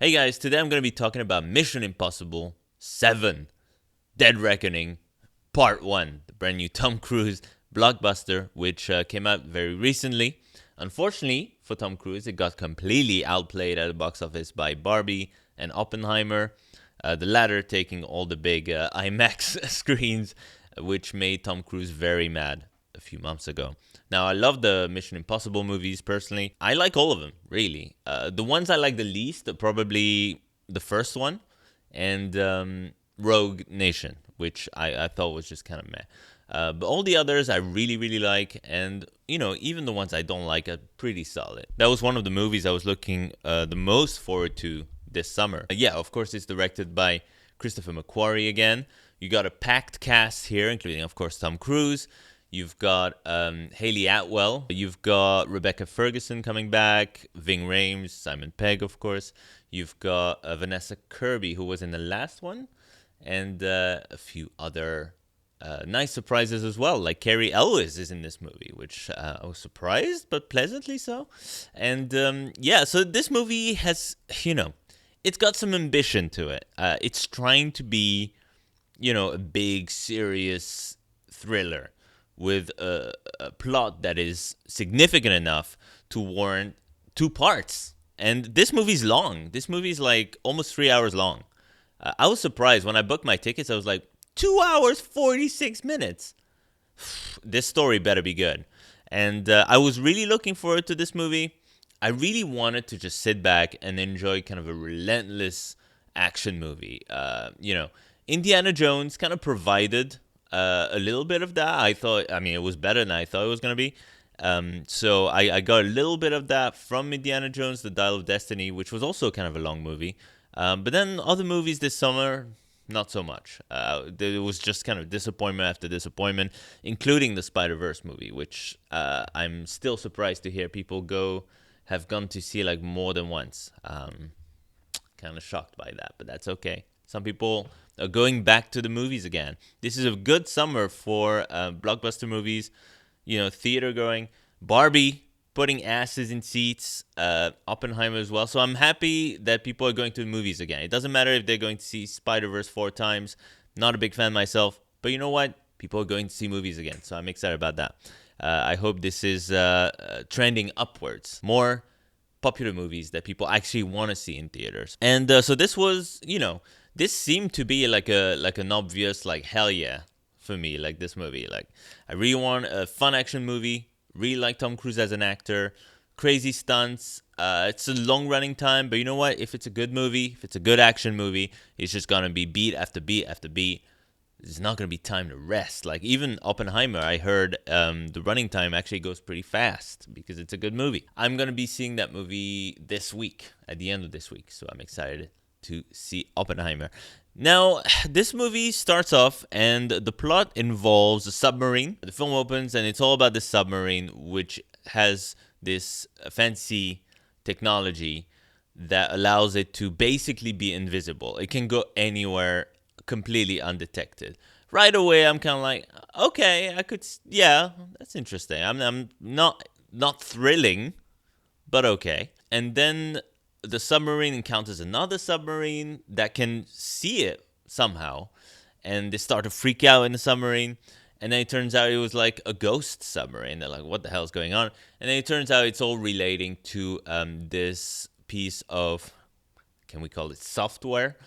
Hey guys, today I'm going to be talking about Mission Impossible 7 Dead Reckoning Part 1, the brand new Tom Cruise blockbuster, which came out very recently. Unfortunately for Tom Cruise, it got completely outplayed at the box office by Barbie and Oppenheimer, the latter taking all the big IMAX screens, which made Tom Cruise very mad a few months ago. Now, I love the Mission Impossible movies personally. I like all of them, really. The ones I like the least are probably the first one and Rogue Nation, which I thought was just kind of meh. But all the others I really, really like, and even the ones I don't like are pretty solid. That was one of the movies I was looking the most forward to this summer. Yeah, of course, it's directed by Christopher McQuarrie again. You got a packed cast here, including, of course, Tom Cruise. You've got Hayley Atwell. You've got Rebecca Ferguson coming back. Ving Rhames, Simon Pegg, of course. You've got Vanessa Kirby, who was in the last one, and a few other nice surprises as well. Like Carrie Elwes is in this movie, which I was surprised, but pleasantly so. And so this movie has, it's got some ambition to it. It's trying to be, a big, serious thriller with a plot that is significant enough to warrant two parts. And this movie's long. This movie's like almost 3 hours long. I was surprised when I booked my tickets. I was like, 2 hours, 46 minutes. This story better be good. And I was really looking forward to this movie. I really wanted to just sit back and enjoy kind of a relentless action movie. Indiana Jones kind of provided a little bit of that. It was better than I thought it was going to be. So I got a little bit of that from Indiana Jones, The Dial of Destiny, which was also kind of a long movie. But then other movies this summer, not so much. There was just kind of disappointment after disappointment, including the Spider-Verse movie, which I'm still surprised to hear people have gone to see like more than once. Kind of shocked by that, but that's okay. Some people are going back to the movies again. This is a good summer for blockbuster movies, theater going. Barbie putting asses in seats, Oppenheimer as well. So I'm happy that people are going to the movies again. It doesn't matter if they're going to see Spider-Verse 4 times. Not a big fan myself, but you know what? People are going to see movies again, so I'm excited about that. I hope this is trending upwards. More popular movies that people actually want to see in theaters. And so this was, this seemed to be like an obvious hell yeah for me, like this movie. Like I really want a fun action movie. Really like Tom Cruise as an actor. Crazy stunts. It's a long running time, but you know what? If it's a good movie, if it's a good action movie, it's just gonna be beat after beat after beat. There's not gonna be time to rest. Like even Oppenheimer, I heard the running time actually goes pretty fast because it's a good movie. I'm gonna be seeing that movie this week, at the end of this week, so I'm excited to see Oppenheimer. Now, this movie starts off and the plot involves a submarine. The film opens and it's all about the submarine, which has this fancy technology that allows it to basically be invisible. It can go anywhere completely undetected. Right away, I'm kind of like, okay, that's interesting. I'm not thrilling, but okay. And then the submarine encounters another submarine that can see it somehow, and they start to freak out in the submarine. And then it turns out it was like a ghost submarine. They're like, what the hell is going on? And then it turns out it's all relating to this piece of, can we call it software,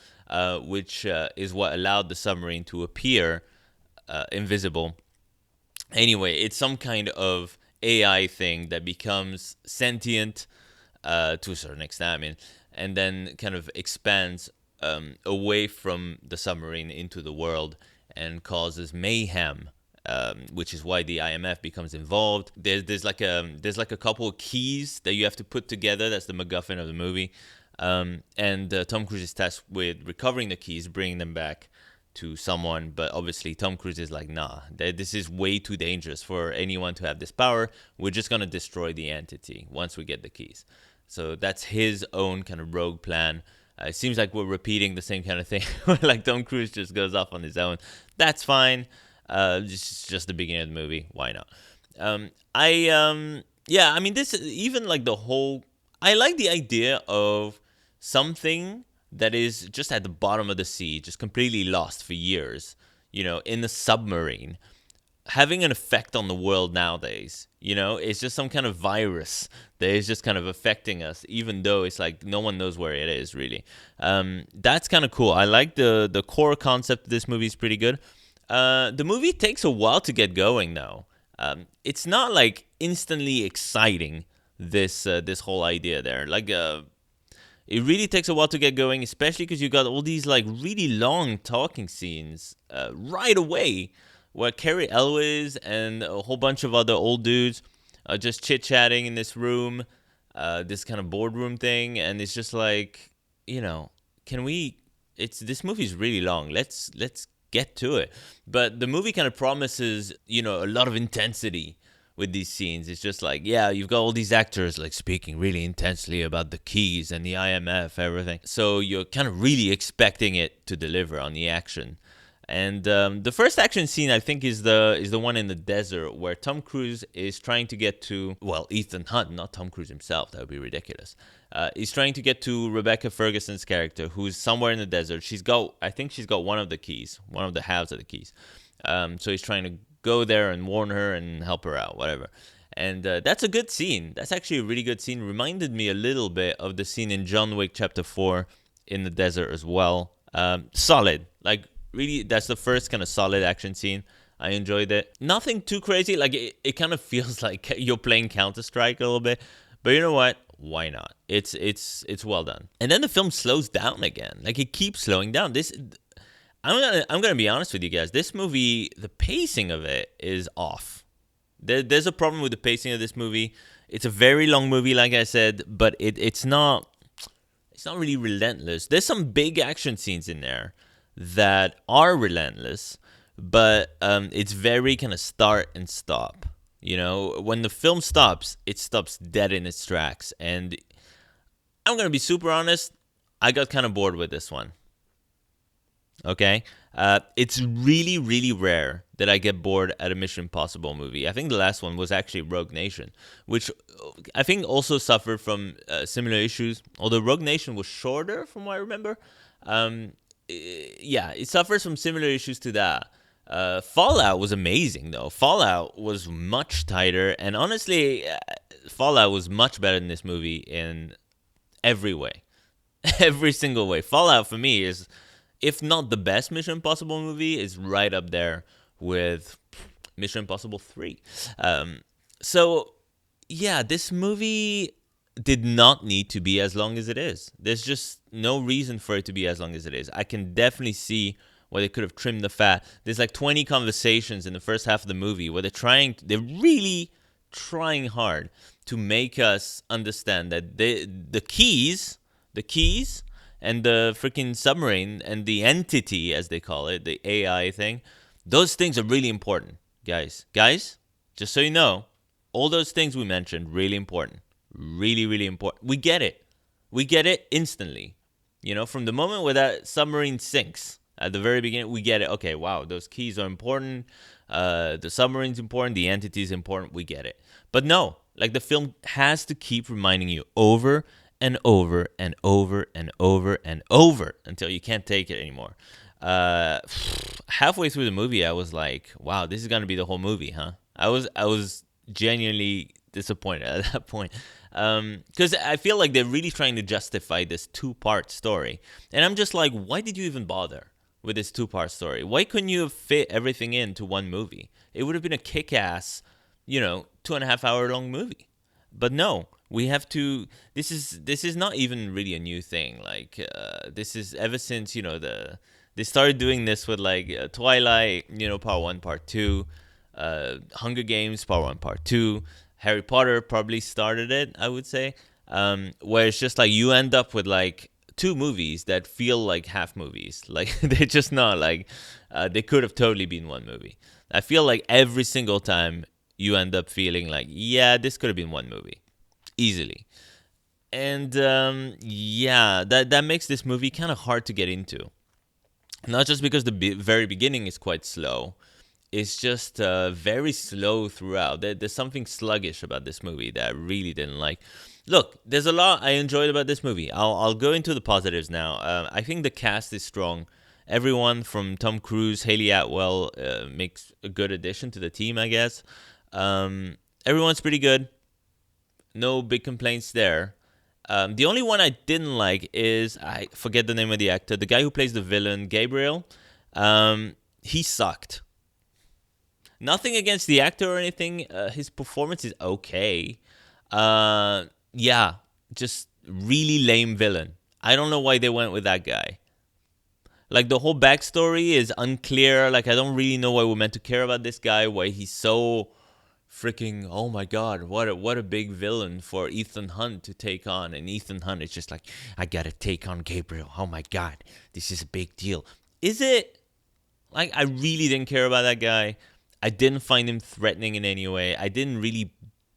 which is what allowed the submarine to appear invisible. Anyway, it's some kind of AI thing that becomes sentient to a certain extent, and then kind of expands away from the submarine into the world and causes mayhem, which is why the IMF becomes involved. There's like a couple of keys that you have to put together. That's the MacGuffin of the movie, and Tom Cruise is tasked with recovering the keys, bringing them back to someone, but obviously Tom Cruise is like, nah, this is way too dangerous for anyone to have this power. We're just gonna destroy the entity once we get the keys. So that's his own kind of rogue plan. It seems like we're repeating the same kind of thing. Like Tom Cruise just goes off on his own. That's fine. Just the beginning of the movie. Why not? This even like the whole. I like the idea of something that is just at the bottom of the sea, just completely lost for years, in a submarine, having an effect on the world nowadays. It's just some kind of virus that is just kind of affecting us, even though it's like no one knows where it is really. That's kind of cool. I like the core concept of this movie is pretty good. The movie takes a while to get going though. It's not like instantly exciting. This whole idea there, like it really takes a while to get going, especially because you got all these like really long talking scenes right away, where Carrie Elwes and a whole bunch of other old dudes are just chit chatting in this room, this kind of boardroom thing, and it's just like, can we? It's this movie's really long. Let's get to it. But the movie kind of promises, a lot of intensity with these scenes. It's just like, yeah, you've got all these actors like speaking really intensely about the keys and the IMF, everything. So you're kind of really expecting it to deliver on the action. And the first action scene, I think, is the one in the desert where Tom Cruise is trying to get to, well, Ethan Hunt, not Tom Cruise himself. That would be ridiculous. He's trying to get to Rebecca Ferguson's character, who's somewhere in the desert. I think she's got one of the keys, one of the halves of the keys. So he's trying to go there and warn her and help her out, whatever. And that's a good scene. That's actually a really good scene. Reminded me a little bit of the scene in John Wick Chapter 4 in the desert as well. Solid. Like, really, that's the first kind of solid action scene. I enjoyed it. Nothing too crazy. Like, it kind of feels like you're playing Counter-Strike a little bit. But you know what? Why not? It's well done. And then the film slows down again. Like, it keeps slowing down. I'm gonna be honest with you guys. This movie, the pacing of it is off. There's a problem with the pacing of this movie. It's a very long movie, like I said, but it's not really relentless. There's some big action scenes in there that are relentless, but it's very kind of start and stop. When the film stops, it stops dead in its tracks. And I'm gonna be super honest. I got kind of bored with this one. Okay, it's really, really rare that I get bored at a Mission Impossible movie. I think the last one was actually Rogue Nation, which I think also suffered from similar issues. Although Rogue Nation was shorter, from what I remember. Yeah, it suffers from similar issues to that. Fallout was amazing, though. Fallout was much tighter, and honestly, Fallout was much better than this movie in every way. Every single way. Fallout, for me, is, if not the best Mission Impossible movie, is right up there with Mission Impossible 3. So, yeah, this movie did not need to be as long as it is. There's just no reason for it to be as long as it is. I can definitely see where they could have trimmed the fat. There's like 20 conversations in the first half of the movie where they're really trying hard to make us understand that the keys and the freaking submarine and the entity, as they call it, the AI thing, those things are really important, guys. Guys, just so you know, all those things we mentioned, really important. Really, really important. We get it. We get it instantly. From the moment where that submarine sinks, at the very beginning, we get it. Okay, wow, those keys are important. The submarine's important. The entity's important. We get it. But no, like, the film has to keep reminding you over and over and over and over and over until you can't take it anymore. Halfway through the movie, I was like, wow, this is going to be the whole movie, huh? I was genuinely disappointed at that point. Because I feel like they're really trying to justify this two-part story. And I'm just like, why did you even bother with this two-part story? Why couldn't you have fit everything into one movie? It would have been a kick-ass, 2.5 hour long movie. But no, we have to. This is not even really a new thing. Like, this is ever since they started doing this with like Twilight, Part 1, Part 2, Hunger Games, Part 1, Part 2. Harry Potter probably started it, I would say, where it's just like you end up with like two movies that feel like half movies. Like, they're just not like, they could have totally been one movie. I feel like every single time you end up feeling like, yeah, this could have been one movie, easily. And yeah, that makes this movie kind of hard to get into. Not just because the very beginning is quite slow. is just very slow throughout. There's something sluggish about this movie that I really didn't like. Look, there's a lot I enjoyed about this movie. I'll go into the positives now. I think the cast is strong. Everyone from Tom Cruise, Hayley Atwell makes a good addition to the team, I guess. Everyone's pretty good. No big complaints there. The only one I didn't like is, I forget the name of the actor, the guy who plays the villain, Gabriel. He sucked. Nothing against the actor or anything. His performance is okay. Yeah, just really lame villain. I don't know why they went with that guy. Like, the whole backstory is unclear. Like, I don't really know why we're meant to care about this guy. Why he's so freaking, oh my god, what a big villain for Ethan Hunt to take on. And Ethan Hunt is just like, I gotta take on Gabriel. Oh my god, this is a big deal. Is it? Like, I really didn't care about that guy. I didn't find him threatening in any way. I didn't really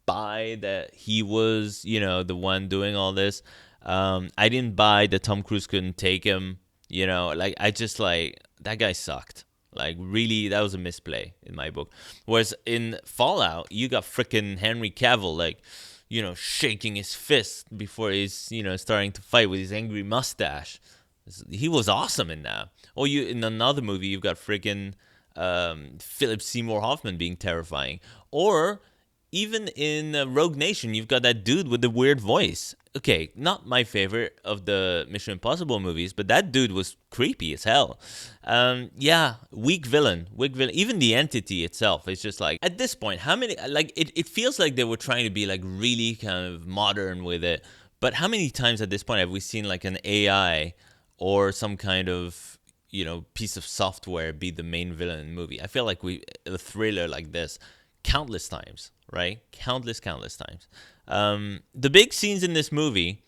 buy that he was, the one doing all this. I didn't buy that Tom Cruise couldn't take him. Like, I just, like, that guy sucked. Like, really, that was a misplay in my book. Whereas in Fallout, you got freaking Henry Cavill, like, shaking his fist before he's, starting to fight with his angry mustache. He was awesome in that. Or in another movie, you've got freaking Philip Seymour Hoffman being terrifying. Or even in Rogue Nation, you've got that dude with the weird voice. Okay, not my favorite of the Mission Impossible movies, but that dude was creepy as hell. Yeah, weak villain. Even the entity itself is just like, at this point, how many, like, it feels like they were trying to be like really kind of modern with it. But how many times at this point have we seen like an AI or some kind of, piece of software be the main villain in the movie? I feel like a thriller like this, countless times, right? Countless times. The big scenes in this movie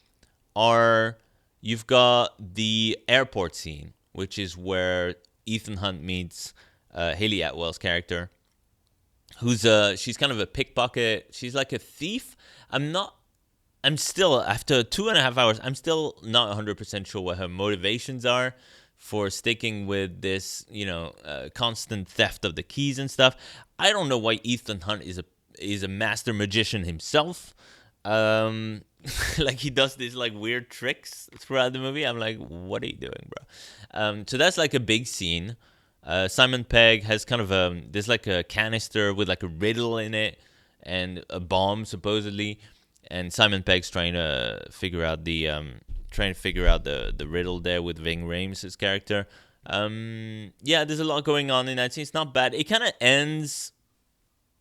are, you've got the airport scene, which is where Ethan Hunt meets Hayley Atwell's character, she's kind of a pickpocket. She's like a thief. I'm still, after 2.5 hours, I'm still not 100% sure what her motivations are for sticking with this, constant theft of the keys and stuff. I don't know why Ethan Hunt is a master magician himself. Like, he does these like weird tricks throughout the movie. I'm like, what are you doing, bro? So that's like a big scene. Simon Pegg has kind of there's like a canister with like a riddle in it and a bomb supposedly, and Simon Pegg's trying to figure out the riddle there with Ving Rhames' character. Yeah, there's a lot going on in that scene. It's not bad. It kind of ends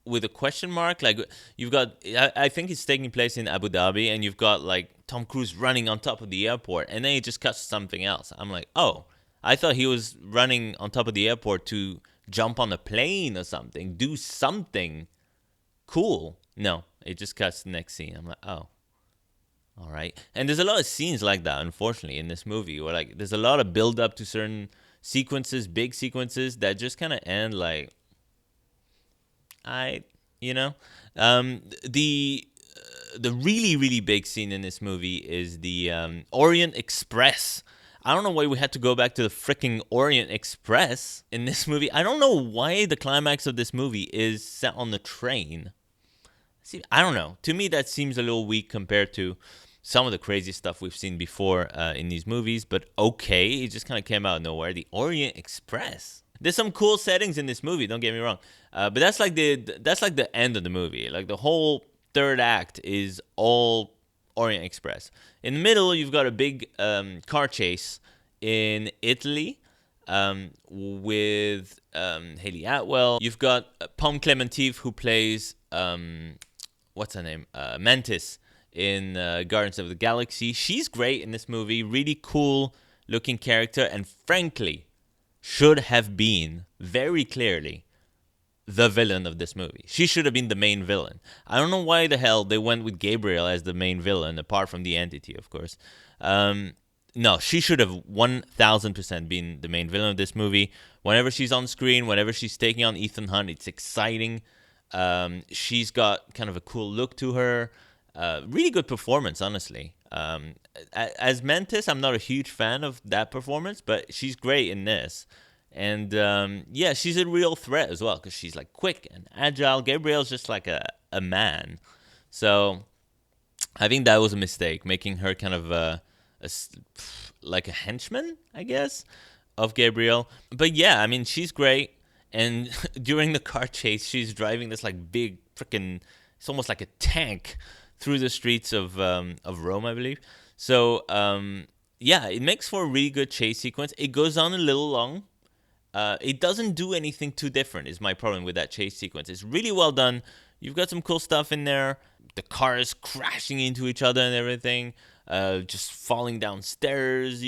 with a question mark. Like, you've got, I think it's taking place in Abu Dhabi, and you've got like Tom Cruise running on top of the airport, and then it just cuts to something else. I'm like, oh, I thought he was running on top of the airport to jump on a plane or something, do something cool. No, it just cuts to the next scene. I'm like, oh, all right. And there's a lot of scenes like that, unfortunately, in this movie, where like there's a lot of build up to certain sequences, big sequences, that just kind of end like, the really, really big scene in this movie is the Orient Express. I don't know why we had to go back to the freaking Orient Express in this movie. I don't know why the climax of this movie is set on the train. See, I don't know. To me, that seems a little weak compared to some of the crazy stuff we've seen before in these movies. But okay, it just kind of came out of nowhere. The Orient Express. There's some cool settings in this movie. Don't get me wrong, but that's like the end of the movie. Like, the whole third act is all Orient Express. In the middle, you've got a big car chase in Italy with Hayley Atwell. You've got Klementieff, who plays what's her name? Mantis in Guardians of the Galaxy. She's great in this movie. Really cool looking character, and frankly, should have been very clearly the villain of this movie. She should have been the main villain. I don't know why the hell they went with Gabriel as the main villain, apart from the entity, of course. No, she should have 1,000% been the main villain of this movie. Whenever she's on screen, whenever she's taking on Ethan Hunt, it's exciting. She's got kind of a cool look to her. Really good performance, honestly. As Mantis, I'm not a huge fan of that performance, but she's great in this. And yeah, she's a real threat as well because she's like quick and agile. Gabriel's just like a man. So I think that was a mistake, making her kind of like a henchman, I guess, of Gabriel. But yeah, I mean, she's great. And during the car chase, she's driving this like big freaking, it's almost like a tank through the streets of Rome, I believe. So yeah, it makes for a really good chase sequence. It goes on a little long. It doesn't do anything too different, is my problem with that chase sequence. It's really well done. You've got some cool stuff in there. The cars crashing into each other and everything. Just falling downstairs.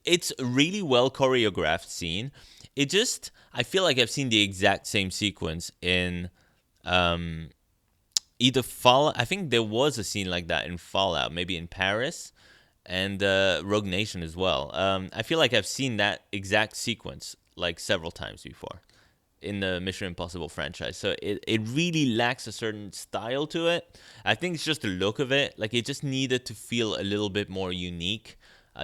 It's a really well choreographed scene. I feel like I've seen the exact same sequence in either Fallout. I think there was a scene like that in Fallout, maybe in Paris, and Rogue Nation as well. I feel like I've seen that exact sequence like several times before in the Mission Impossible franchise. So it really lacks a certain style to it. I think it's just the look of it. Like, it just needed to feel a little bit more unique.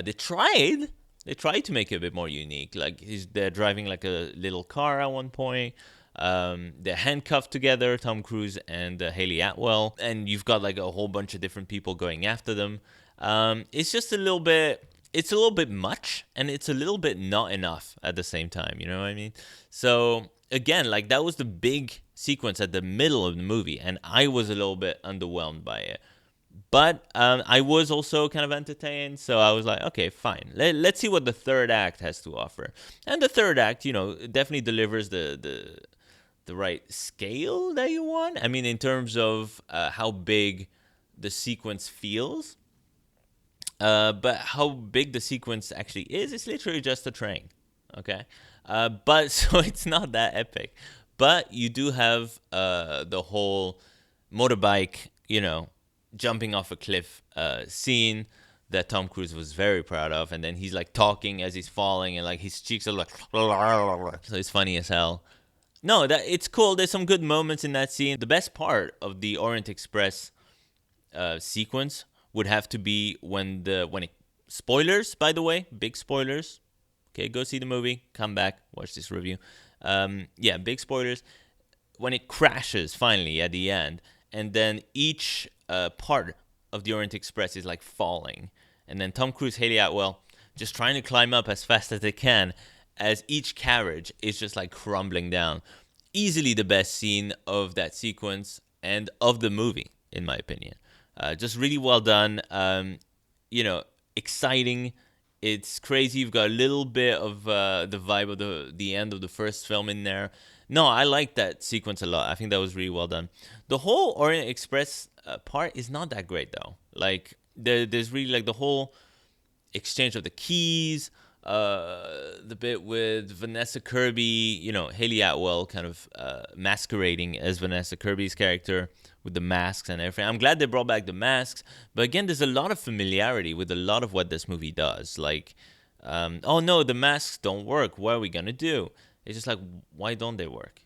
They tried to make it a bit more unique. Like, they're driving like a little car at one point. They're handcuffed together, Tom Cruise and Hayley Atwell, and you've got like a whole bunch of different people going after them. It's just a little bit. It's a little bit much, and it's a little bit not enough at the same time. You know what I mean? So again, like, that was the big sequence at the middle of the movie, and I was a little bit underwhelmed by it. But I was also kind of entertained, so I was like, okay, fine. Let's see what the third act has to offer. And the third act, definitely delivers the right scale that you want. I mean, in terms of how big the sequence feels. But how big the sequence actually is, it's literally just a train. Okay? But so it's not that epic. But you do have the whole motorbike, jumping off a cliff scene that Tom Cruise was very proud of. And then he's like talking as he's falling, and like his cheeks are like, so it's funny as hell. No, it's cool. There's some good moments in that scene. The best part of the Orient Express sequence would have to be when it, spoilers, by the way, big spoilers. Okay, go see the movie, come back, watch this review. Yeah, big spoilers. When it crashes finally at the end, and then each part of the Orient Express is like falling, and then Tom Cruise, Hayley Atwell, just trying to climb up as fast as they can, as each carriage is just like crumbling down. Easily the best scene of that sequence and of the movie, in my opinion. Just really well done. Exciting. It's crazy. You've got a little bit of the vibe of the end of the first film in there. No, I like that sequence a lot. I think that was really well done. The whole Orient Express part is not that great, though. Like, there's really like the whole exchange of the keys, the bit with Vanessa Kirby, Hayley Atwell kind of masquerading as Vanessa Kirby's character with the masks and everything. I'm glad they brought back the masks, but again, there's a lot of familiarity with a lot of what this movie does. Like, oh no, the masks don't work. What are we gonna do? It's just like, why don't they work?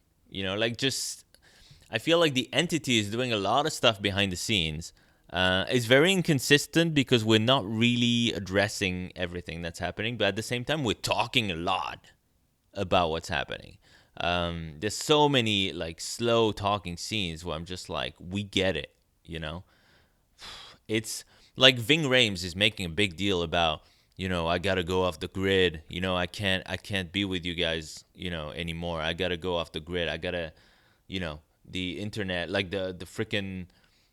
I feel like the entity is doing a lot of stuff behind the scenes. It's very inconsistent because we're not really addressing everything that's happening, but at the same time, we're talking a lot about what's happening. There's so many like slow talking scenes where I'm just like, we get it, It's like Ving Rhames is making a big deal about, I gotta go off the grid. I can't be with you guys, anymore. I gotta go off the grid. I gotta, the internet, like the freaking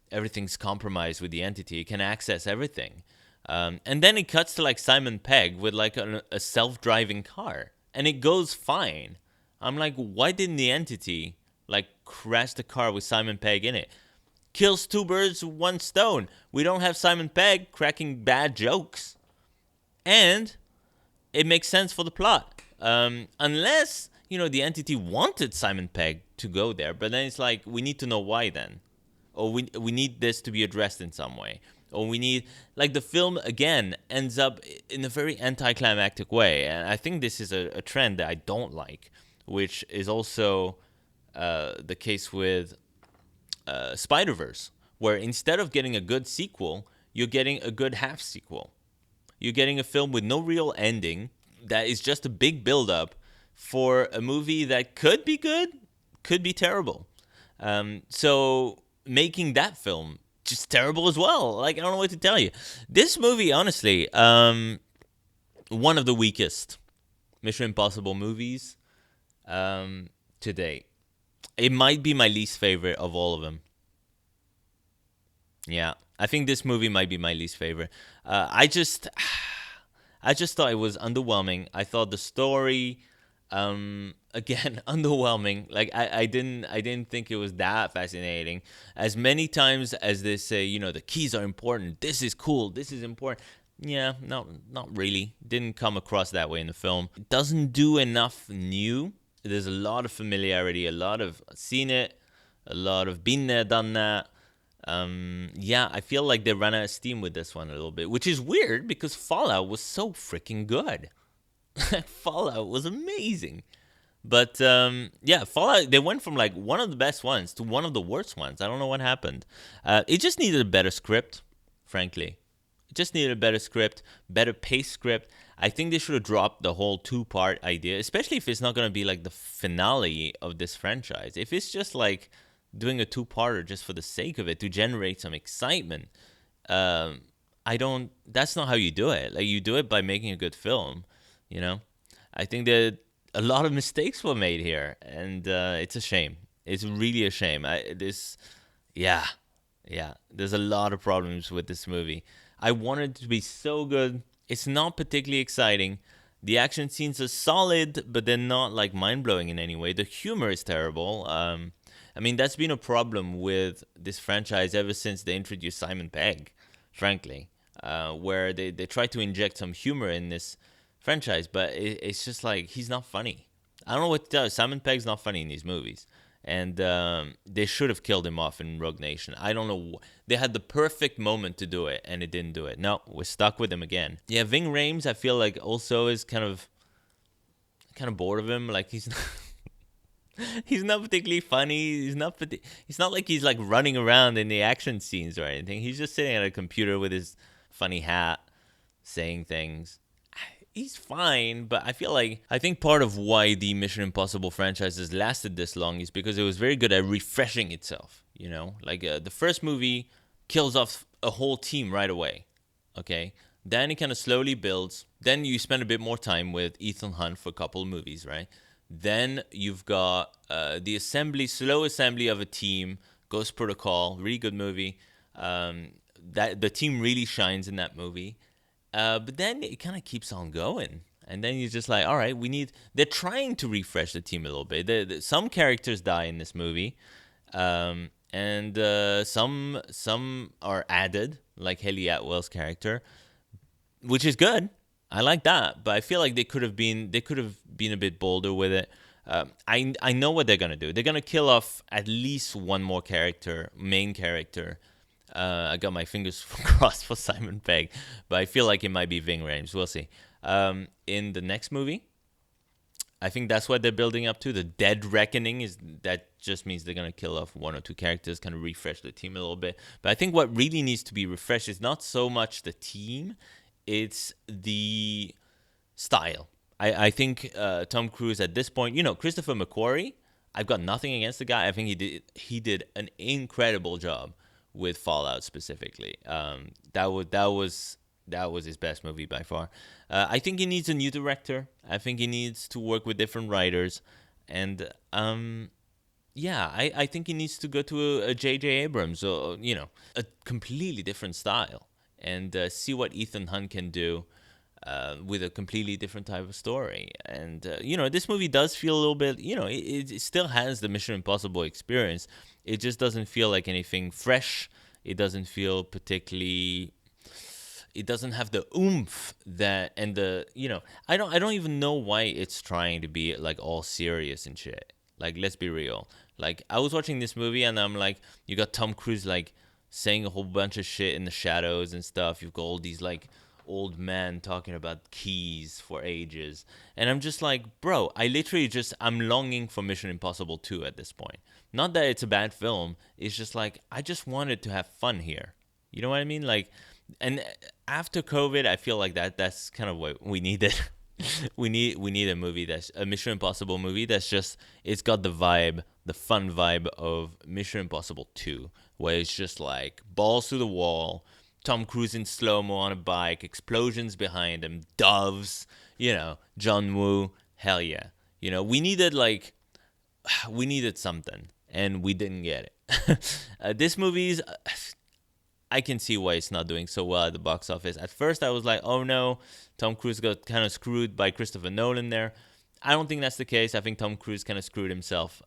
everything's compromised with the entity. It can access everything. And then it cuts to like Simon Pegg with like a self-driving car, and it goes fine. I'm like, why didn't the entity like crash the car with Simon Pegg in it? Kills two birds with one stone. We don't have Simon Pegg cracking bad jokes, and it makes sense for the plot. Unless the entity wanted Simon Pegg to go there, but then it's like, we need to know why then. Or we need this to be addressed in some way. Or we need, like, the film, again, ends up in a very anticlimactic way. And I think this is a trend that I don't like, which is also the case with Spider-Verse, where instead of getting a good sequel, you're getting a good half sequel. You're getting a film with no real ending that is just a big build-up for a movie that could be good, could be terrible. So making that film just terrible as well. Like, I don't know what to tell you. This movie, honestly, one of the weakest Mission Impossible movies to date. It might be my least favorite of all of them. Yeah, I think this movie might be my least favorite. I just thought it was underwhelming. I thought the story, again, underwhelming. Like I didn't think it was that fascinating. As many times as they say, the keys are important. This is cool. This is important. Yeah, no, not really. Didn't come across that way in the film. It doesn't do enough new. There's a lot of familiarity, a lot of seen it, a lot of been there, done that. Yeah, I feel like they ran out of steam with this one a little bit, which is weird because Fallout was so freaking good. Fallout was amazing. But yeah, Fallout, they went from like one of the best ones to one of the worst ones. I don't know what happened. It just needed a better script, frankly. It just needed a better script, better paced script. I think they should have dropped the whole two-part idea, especially if it's not going to be like the finale of this franchise. If it's just like doing a two-parter just for the sake of it to generate some excitement, that's not how you do it. Like, you do it by making a good film, you know? I think that a lot of mistakes were made here, and it's a shame. It's really a shame. Yeah, there's a lot of problems with this movie. I wanted it to be so good. It's not particularly exciting. The action scenes are solid, but they're not like mind-blowing in any way. The humor is terrible. I mean, that's been a problem with this franchise ever since they introduced Simon Pegg, frankly, where they try to inject some humor in this franchise, but it's just like, he's not funny. I don't know what to tell you. Simon Pegg's not funny in these movies. And they should have killed him off in Rogue Nation. I don't know. They had the perfect moment to do it, and it didn't do it. No, we're stuck with him again. Yeah, Ving Rhames, I feel like also is kind of bored of him. Like, he's not, he's not particularly funny. It's not like he's like running around in the action scenes or anything. He's just sitting at a computer with his funny hat, saying things. He's fine, but I think part of why the Mission Impossible franchise has lasted this long is because it was very good at refreshing itself. Like the first movie kills off a whole team right away. Okay, then it kind of slowly builds. Then you spend a bit more time with Ethan Hunt for a couple of movies, right? Then you've got the slow assembly of a team. Ghost Protocol, really good movie. That the team really shines in that movie. But then it kind of keeps on going. And then you're just like, all right, they're trying to refresh the team a little bit. Some characters die in this movie. And some are added, like Hayley Atwell's character, which is good. I like that. But I feel like they could have been a bit bolder with it. I know what they're going to do. They're going to kill off at least one more main character. I got my fingers crossed for Simon Pegg, but I feel like it might be Ving Rhames. We'll see. In the next movie, I think that's what they're building up to. The Dead Reckoning that just means they're going to kill off one or two characters, kind of refresh the team a little bit. But I think what really needs to be refreshed is not so much the team, it's the style. I think Tom Cruise at this point, Christopher McQuarrie, I've got nothing against the guy. I think he did an incredible job with Fallout specifically. That was his best movie by far. I think he needs a new director. I think he needs to work with different writers. And I think he needs to go to a J.J. Abrams, or, a completely different style, and see what Ethan Hunt can do with a completely different type of story. And, this movie does feel a little bit, it still has the Mission Impossible experience. It just doesn't feel like anything fresh. It doesn't feel particularly... It doesn't have the oomph that... And the, I don't even know why it's trying to be, like, all serious and shit. Like, let's be real. Like, I was watching this movie and I'm like, you got Tom Cruise, like, saying a whole bunch of shit in the shadows and stuff. You've got all these, like, old men talking about keys for ages. And I'm just like, bro, I'm longing for Mission Impossible 2 at this point. Not that it's a bad film. It's just like, I just wanted to have fun here. You know what I mean? Like, and after COVID, I feel like that's kind of what we needed. We need a movie that's a Mission Impossible movie that's just it's got the vibe, the fun vibe of Mission Impossible 2, where it's just like balls to the wall, Tom Cruise in slow-mo on a bike, explosions behind him, doves, John Woo, hell yeah. We needed something and we didn't get it. This movie's I can see why it's not doing so well at the box office. At first, I was like, oh no, Tom Cruise got kind of screwed by Christopher Nolan there. I don't think that's the case. I think Tom Cruise kind of screwed himself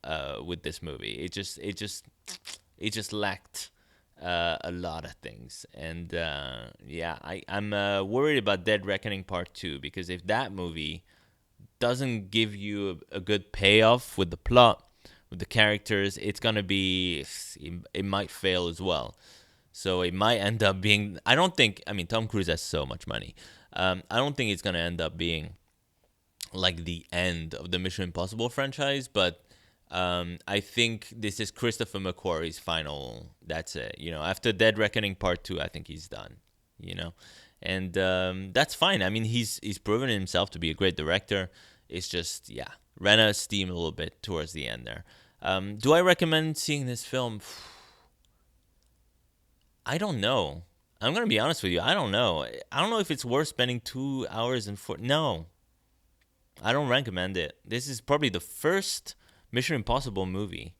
with this movie. It just lacked a lot of things, and yeah, I'm worried about Dead Reckoning Part 2 because if that movie doesn't give you a good payoff with the plot, with the characters, it might fail as well. So it might end up being. Tom Cruise has so much money. I don't think it's going to end up being like the end of the Mission Impossible franchise, but I think this is Christopher McQuarrie's final. That's it. After Dead Reckoning Part 2, I think he's done. And that's fine. I mean, he's proven himself to be a great director. It's just, yeah, ran out of steam a little bit towards the end there. Do I recommend seeing this film? I don't know. I'm going to be honest with you. I don't know. I don't know if it's worth spending 2 hours and four. No, I don't recommend it. This is probably the first Mission Impossible movie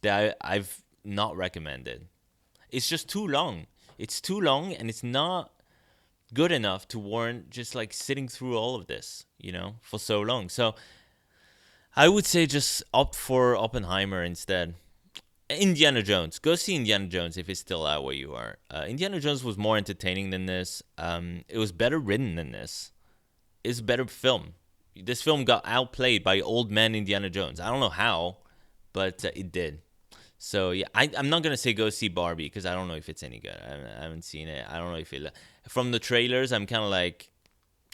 that I've not recommended. It's just too long. It's too long and it's not good enough to warrant just like sitting through all of this, for so long. So I would say just opt for Oppenheimer instead. Indiana Jones. Go see Indiana Jones if it's still out where you are. Indiana Jones was more entertaining than this. It was better written than this. It's a better film. This film got outplayed by old man Indiana Jones. I don't know how, but it did. So yeah, I'm not gonna say go see Barbie because I don't know if it's any good. I haven't seen it. I don't know if it. From the trailers, I'm kind of like,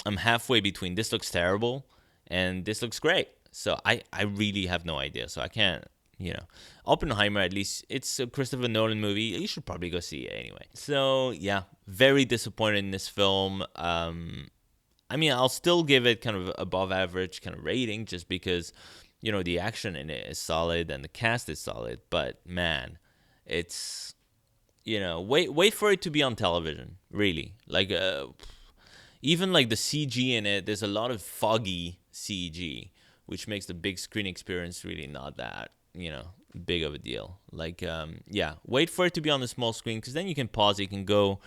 I'm halfway between this looks terrible and this looks great. So I really have no idea. So I can't. Oppenheimer, at least it's a Christopher Nolan movie. You should probably go see it anyway. So yeah, very disappointed in this film. I'll still give it kind of above average kind of rating just because, the action in it is solid and the cast is solid. But man, it's, wait for it to be on television, really. Like, even like the CG in it, there's a lot of foggy CG, which makes the big screen experience really not that, big of a deal. Like, yeah, wait for it to be on the small screen because then you can pause it. You can go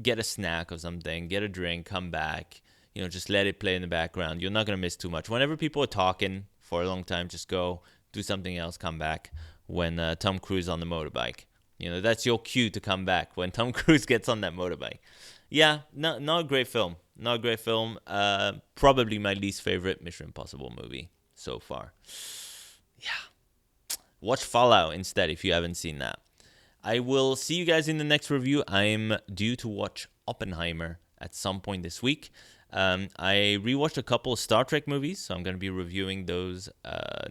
get a snack or something, get a drink, come back, just let it play in the background. You're not going to miss too much. Whenever people are talking for a long time, just go do something else, come back. When Tom Cruise on the motorbike, that's your cue to come back when Tom Cruise gets on that motorbike. Yeah, not a great film. Not a great film. Probably my least favorite Mission Impossible movie so far. Yeah. Watch Fallout instead if you haven't seen that. I will see you guys in the next review. I'm due to watch Oppenheimer at some point this week. I rewatched a couple of Star Trek movies, so I'm going to be reviewing those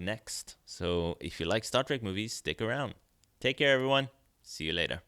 next. So if you like Star Trek movies, stick around. Take care, everyone. See you later.